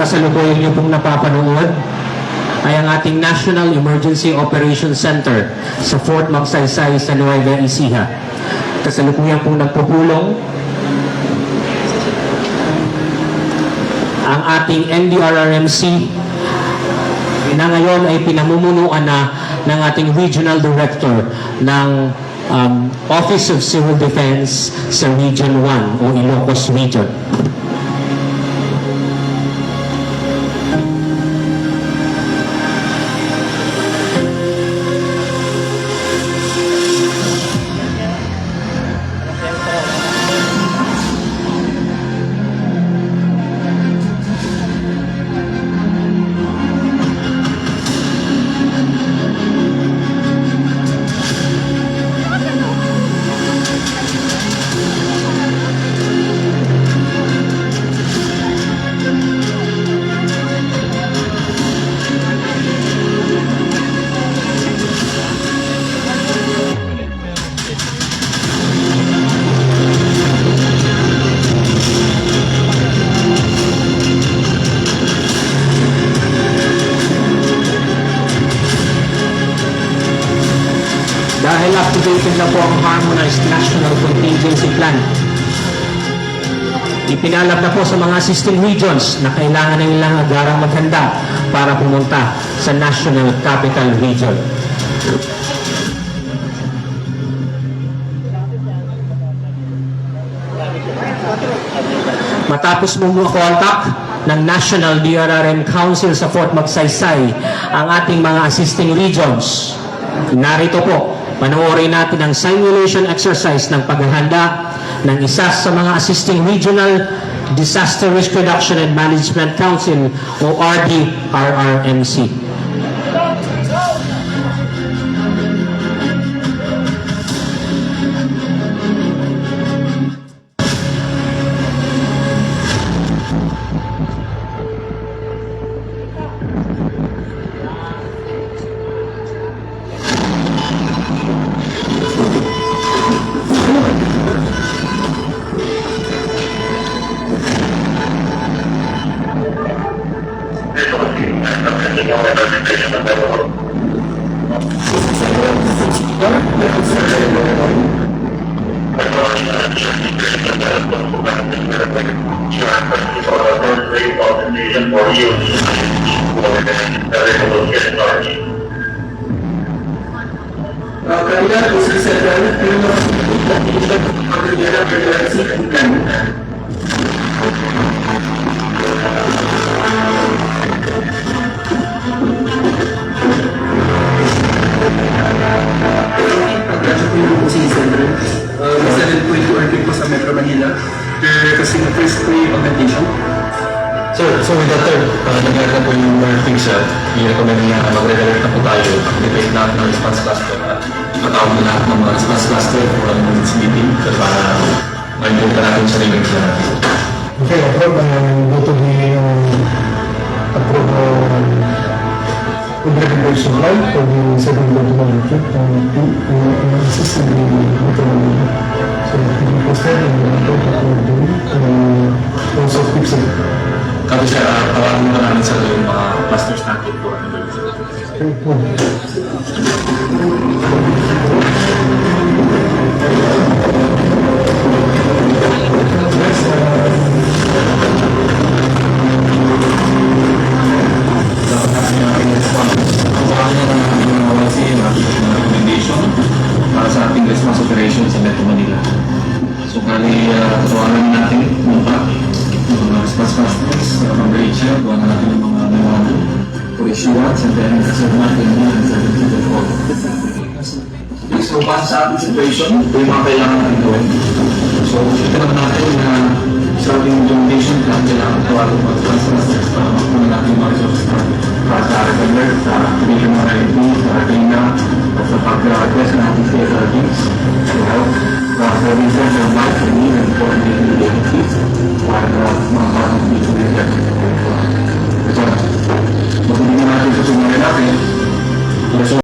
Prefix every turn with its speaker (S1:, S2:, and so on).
S1: kasalukuyan niyo pong napapanood ay ang ating National Emergency Operations Center sa Fort Magsaysay sa Nueva Ecija. Kasalukuyan pong nagpupulong ang ating NDRRMC na ngayon ay pinamumunuan na ng ating Regional Director ng Office of Civil Defense sa Region 1 o Ilocos Region. Dahil activated na po ang Harmonized National Contingency Plan, ipinalab na po sa mga assisting regions na kailangan na nilang agarang maghanda para pumunta sa National Capital Region. Matapos bumukontak ng National DRRM Council sa Fort Magsaysay ang ating mga assisting regions, narito po, panoorin natin ang simulation exercise ng paghahanda ng isa sa mga assisting regional Disaster Risk Reduction and Management Council o RDRRMC.
S2: Sa Metro Manila, kasi na first pre-augmentation.
S3: So with that third, nangyari na po yung things i-recommend na mag-regulate na po tayo, activate lahat ng response cluster at ipatawag na lahat ng mga response cluster for an emergency meeting para ma-improve na natin sa living na natin.
S4: Okay, approve. Go to the approve with recommendation line for the second go-to-one retreat to assist in the Metro Manila. So it will be posted and what we're doing and also keep safe.
S3: Kasi siya, tawagan mo na namin sa yung mga clusters natin for an emergency.
S4: Okay, cool.
S3: Dapat natin yung ating response. Tawagan na natin yung mga wasi, yung ating recommendation para sa ating response operation sa Metro Manila. So, kali tawagan natin yung mga response clusters, mga region, gawa na natin yung mga memorandum for issuance and then kasunod natin yung certificate of order. So, base sa ating situation, ito yung mga kailangan natin gawin. So, ito naman natin na sa ating implementation plan, kailangan tawagan mga response clusters para makuha natin yung mga resources para sa regular, sa activation mga RFP, sa RTNA, at sa pag-request ng ating CSRDs, to help sa research ng life and need and coordinating the agencies para mga parang dito na yan. So, matuloy na natin sa sumunod natin.